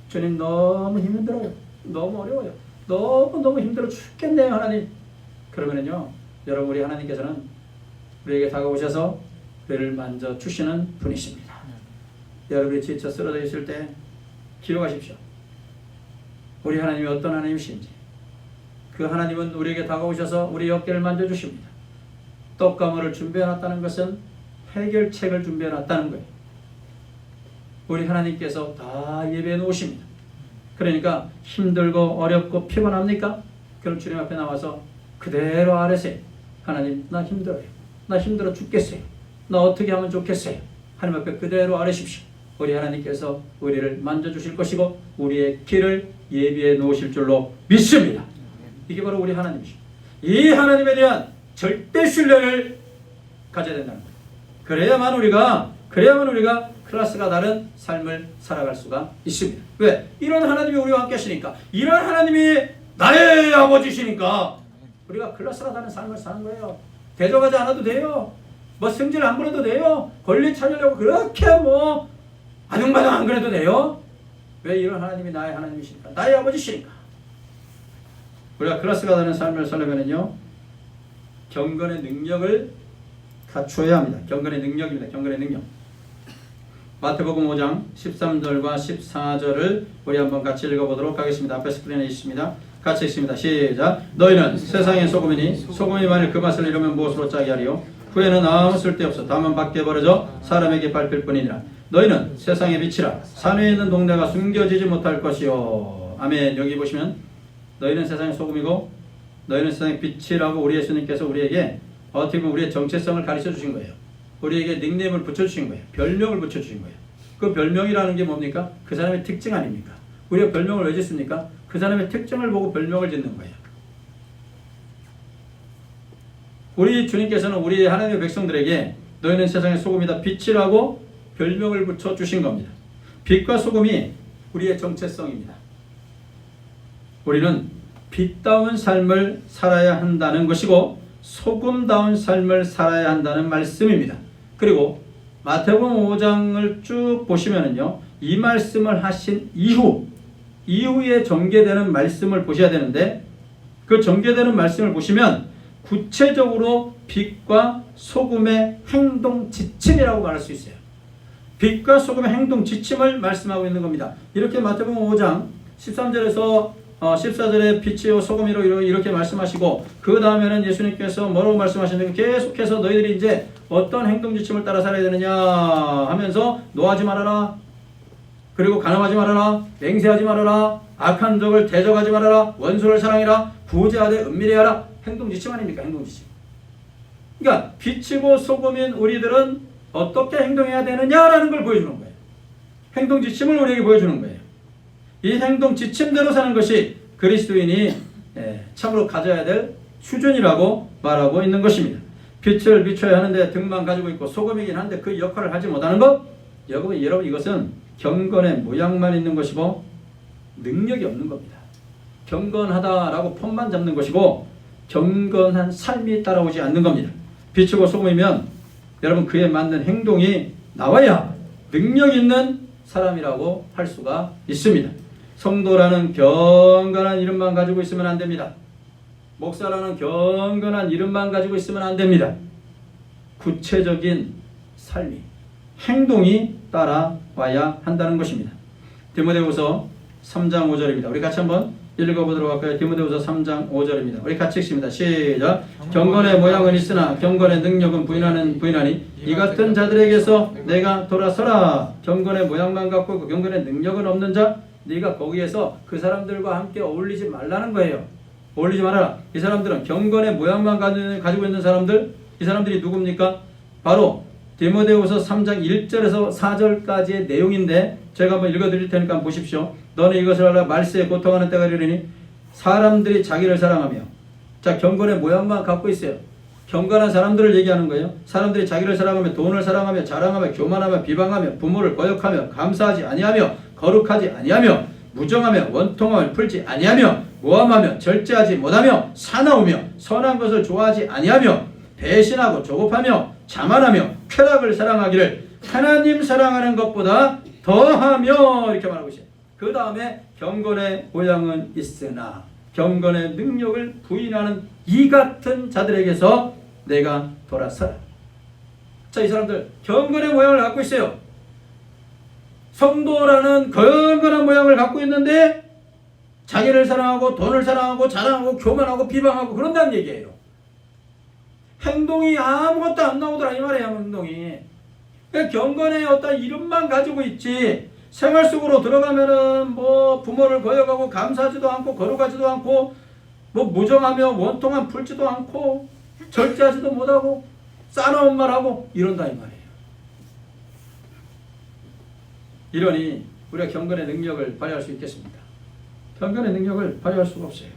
주님 너무 힘들어요. 너무 어려워요. 너무 힘들어 죽겠네요 하나님. 그러면은요, 여러분 우리 하나님께서는 우리에게 다가오셔서 우리를 만져주시는 분이십니다. 여러분이 지쳐 쓰러져 있을 때 기억하십시오. 우리 하나님이 어떤 하나님이신지. 그 하나님은 우리에게 다가오셔서 우리 어깨를 만져주십니다. 떡과 물을 준비해놨다는 것은 해결책을 준비해놨다는 거예요. 우리 하나님께서 다 예배해 놓으십니다. 그러니까 힘들고 어렵고 피곤합니까? 그럼 주님 앞에 나와서 그대로 아뢰세요. 하나님 나 힘들어요. 나 힘들어 죽겠어요. 나 어떻게 하면 좋겠어요. 하나님 앞에 그대로 아뢰십시오. 우리 하나님께서 우리를 만져주실 것이고 우리의 길을 예비해 놓으실 줄로 믿습니다. 이게 바로 우리 하나님이십니다. 이 하나님에 대한 절대 신뢰를 가져야 된다는 거예요. 그래야만 우리가 클래스가 다른 삶을 살아갈 수가 있습니다. 왜? 이런 하나님이 우리와 함께 하시니까, 이런 하나님이 나의 아버지시니까 우리가 클래스가 다른 삶을 사는 거예요. 대적하지 않아도 돼요. 뭐 승질 안 부려도 돼요. 권리 찾으려고 그렇게 뭐 아둥바둥 안 그래도 돼요. 왜? 이런 하나님이 나의 하나님이시니까, 나의 아버지시니까. 우리가 클래스가 다른 삶을 살려면요, 경건의 능력을 갖추어야 합니다. 경건의 능력입니다. 경건의 능력. 마태복음 5장 13절과 14절을 우리 한번 같이 읽어보도록 하겠습니다. 앞에 스크린에 있습니다. 같이 읽습니다. 시작. 너희는 세상의 소금이니 소금이 만일 그 맛을 잃으면 무엇으로 짜게 하리요? 후에는 아무 쓸데없어 다만 밖에 버려져 사람에게 밟힐 뿐이니라. 너희는 세상의 빛이라. 산 위에 있는 동네가 숨겨지지 못할 것이요. 아멘. 여기 보시면 너희는 세상의 소금이고 너희는 세상의 빛이라고 우리 예수님께서 우리에게 어떻게 보면 우리의 정체성을 가르쳐 주신 거예요. 우리에게 닉네임을 붙여주신 거예요. 별명을 붙여주신 거예요. 그 별명이라는 게 뭡니까? 그 사람의 특징 아닙니까? 우리가 별명을 왜 짓습니까? 그 사람의 특징을 보고 별명을 짓는 거예요. 우리 주님께서는 우리 하나님의 백성들에게 너희는 세상의 소금이다, 빛이라고 별명을 붙여주신 겁니다. 빛과 소금이 우리의 정체성입니다. 우리는 빛다운 삶을 살아야 한다는 것이고 소금다운 삶을 살아야 한다는 말씀입니다. 그리고 마태복음 5장을 쭉 보시면은요, 이 말씀을 하신 이후에 전개되는 말씀을 보셔야 되는데, 그 전개되는 말씀을 보시면 구체적으로 빛과 소금의 행동 지침이라고 말할 수 있어요. 빛과 소금의 행동 지침을 말씀하고 있는 겁니다. 이렇게 마태복음 5장 13절에서 14절에 빛이요 소금이로 이렇게 말씀하시고, 그 다음에는 예수님께서 뭐라고 말씀하시는데, 계속해서 너희들이 이제 어떤 행동 지침을 따라 살아야 되느냐 하면서 노하지 말아라, 그리고 간음하지 말아라, 맹세하지 말아라, 악한 적을 대적하지 말아라, 원수를 사랑해라, 구제하되 은밀히 하라. 행동 지침 아닙니까? 행동 지침. 그러니까 빛이고 소금인 우리들은 어떻게 행동해야 되느냐라는 걸 보여주는 거예요. 행동 지침을 우리에게 보여주는 거예요. 이 행동 지침대로 사는 것이 그리스도인이 참으로 가져야 될 수준이라고 말하고 있는 것입니다. 빛을 비춰야 하는데 등만 가지고 있고 소금이긴 한데 그 역할을 하지 못하는 것, 여러분 이것은 경건의 모양만 있는 것이고 능력이 없는 겁니다. 경건하다라고 폼만 잡는 것이고 경건한 삶이 따라오지 않는 겁니다. 빛이고 소금이면 여러분 그에 맞는 행동이 나와야 능력 있는 사람이라고 할 수가 있습니다. 성도라는 경건한 이름만 가지고 있으면 안 됩니다. 목사라는 경건한 이름만 가지고 있으면 안 됩니다. 구체적인 삶이, 행동이 따라와야 한다는 것입니다. 디모데후서 3장 5절입니다. 우리 같이 한번 읽어보도록 할까요? 디모데후서 3장 5절입니다. 우리 같이 읽습니다. 시작. 경건의 모양은 있으나 경건의 능력은 부인하니 이 같은 자들에게서 내가 돌아서라. 경건의 모양만 갖고 그 경건의 능력은 없는 자, 네가 거기에서 그 사람들과 함께 어울리지 말라는 거예요. 어울리지 말아라. 이 사람들은 경건의 모양만 가지고 있는 사람들, 이 사람들이 누굽니까? 바로 디모데후서 3장 1절에서 4절까지의 내용인데 제가 한번 읽어드릴 테니까 한번 보십시오. 너는 이것을 알라. 말세에 고통하는 때가 이르리니 사람들이 자기를 사랑하며, 자, 경건의 모양만 갖고 있어요. 경건한 사람들을 얘기하는 거예요. 사람들이 자기를 사랑하며 돈을 사랑하며 자랑하며 교만하며 비방하며 부모를 거역하며 감사하지 아니하며 거룩하지 아니하며 무정하며 원통함을 풀지 아니하며 모함하며 절제하지 못하며 사나우며 선한 것을 좋아하지 아니하며 배신하고 조급하며 자만하며 쾌락을 사랑하기를 하나님 사랑하는 것보다 더하며, 이렇게 말하고 있어요. 그 다음에 경건의 모양은 있으나 경건의 능력을 부인하는 이 같은 자들에게서 내가 돌아서라. 자, 이 사람들 경건의 모양을 갖고 있어요. 성도라는 경건한 모양을 갖고 있는데 자기를 사랑하고 돈을 사랑하고 자랑하고 교만하고 비방하고 그런다는 얘기예요. 행동이 아무것도 안 나오더라 이 말이에요. 행동이. 경건의 어떤 이름만 가지고 있지 생활 속으로 들어가면은 뭐 부모를 거역하고 감사하지도 않고 거룩하지도 않고 뭐 무정하며 원통함 풀지도 않고 절제하지도 못하고 싸나운 말하고 이런다 이 말이에요. 이러니 우리가 경건의 능력을 발휘할 수 있겠습니까? 경건의 능력을 발휘할 수가 없어요.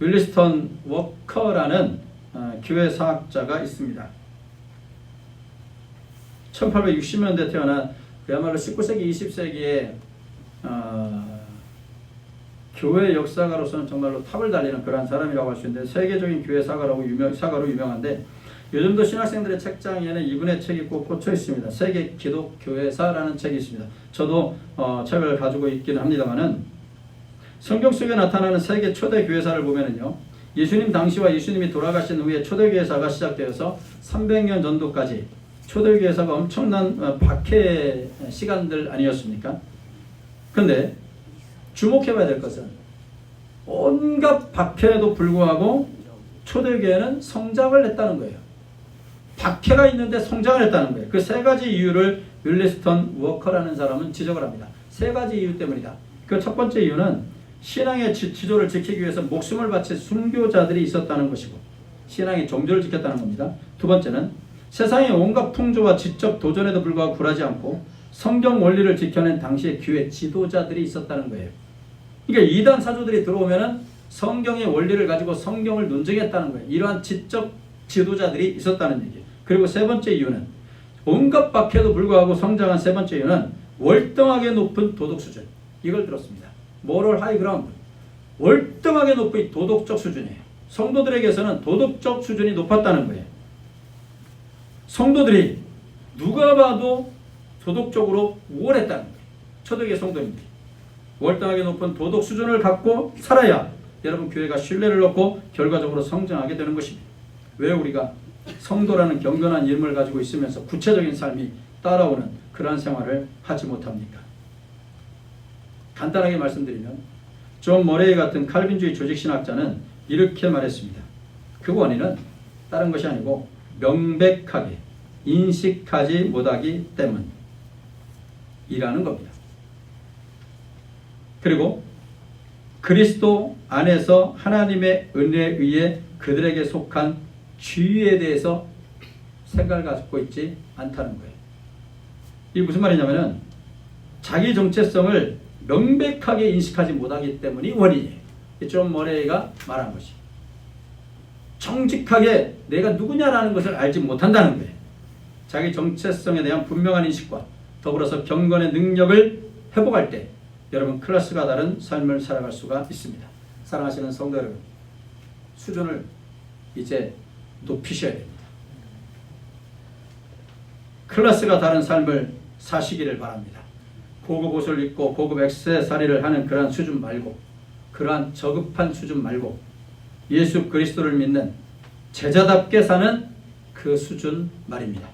윌리스턴 워커라는 교회 사학자가 있습니다. 1860년대 태어난 그야말로 19세기, 20세기의 교회 역사가로서는 정말로 탑을 달리는 그러한 사람이라고 할 수 있는데 세계적인 교회 사가로 유명한데 요즘도 신학생들의 책장에는 이분의 책이 꼭 꽂혀 있습니다. 세계 기독교회사라는 책이 있습니다. 저도 책을 가지고 있기는 합니다만은 성경 속에 나타나는 세계 초대 교회사를 보면은요, 예수님 당시와 예수님이 돌아가신 후에 초대 교회사가 시작되어서 300년 전도까지 초대 교회사가 엄청난 박해 시간들 아니었습니까? 그런데 주목해봐야 될 것은 온갖 박해에도 불구하고 초대교회는 성장을 했다는 거예요. 박해가 있는데 성장을 했다는 거예요. 그 세 가지 이유를 윌리스턴 워커라는 사람은 지적을 합니다. 세 가지 이유 때문이다. 그 첫 번째 이유는 신앙의 지조를 지키기 위해서 목숨을 바친 순교자들이 있었다는 것이고 신앙의 정조를 지켰다는 겁니다. 두 번째는 세상의 온갖 풍조와 지적 도전에도 불구하고 굴하지 않고 성경 원리를 지켜낸 당시의 교회 지도자들이 있었다는 거예요. 그러니까 이단 사조들이 들어오면은 성경의 원리를 가지고 성경을 논증했다는 거예요. 이러한 지적 지도자들이 있었다는 얘기예요. 그리고 세 번째 이유는 온갖 박해도 불구하고 성장한 세 번째 이유는 월등하게 높은 도덕 수준. 이걸 들었습니다. 모럴 하이그라운드. 월등하게 높은 도덕적 수준이에요. 성도들에게서는 도덕적 수준이 높았다는 거예요. 성도들이 누가 봐도 도덕적으로 우월했다는 거예요. 초대교회 성도님들이. 월등하게 높은 도덕 수준을 갖고 살아야 여러분 교회가 신뢰를 얻고 결과적으로 성장하게 되는 것입니다. 왜 우리가 성도라는 경건한 이름을 가지고 있으면서 구체적인 삶이 따라오는 그러한 생활을 하지 못합니까? 간단하게 말씀드리면 존 머레이 같은 칼빈주의 조직신학자는 이렇게 말했습니다. 그 원인은 다른 것이 아니고 명백하게 인식하지 못하기 때문이라는 겁니다. 그리고 그리스도 안에서 하나님의 은혜에 의해 그들에게 속한 지위에 대해서 생각을 갖고 있지 않다는 거예요. 이게 무슨 말이냐면은 자기 정체성을 명백하게 인식하지 못하기 때문이 원인이에요. 존 머레이가 말한 것이. 정직하게 내가 누구냐라는 것을 알지 못한다는 거예요. 자기 정체성에 대한 분명한 인식과 더불어서 경건의 능력을 회복할 때 여러분 클래스가 다른 삶을 살아갈 수가 있습니다. 사랑하시는 성도 여러분, 수준을 이제 높이셔야 됩니다. 클래스가 다른 삶을 사시기를 바랍니다. 고급 옷을 입고 고급 액세서리를 하는 그러한 수준 말고, 그러한 저급한 수준 말고 예수 그리스도를 믿는 제자답게 사는 그 수준 말입니다.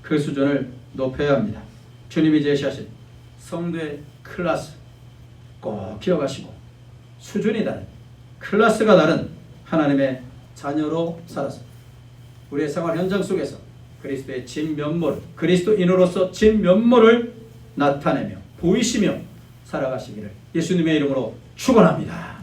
그 수준을 높여야 합니다. 주님이 제시하신 성도의 클래스 꼭 기억하시고 수준이 다른, 클래스가 다른 하나님의 자녀로 살아서 우리의 생활 현장 속에서 그리스도의 진면모를, 그리스도인으로서 진면모를 나타내며 보이시며 살아가시기를 예수님의 이름으로 축원합니다.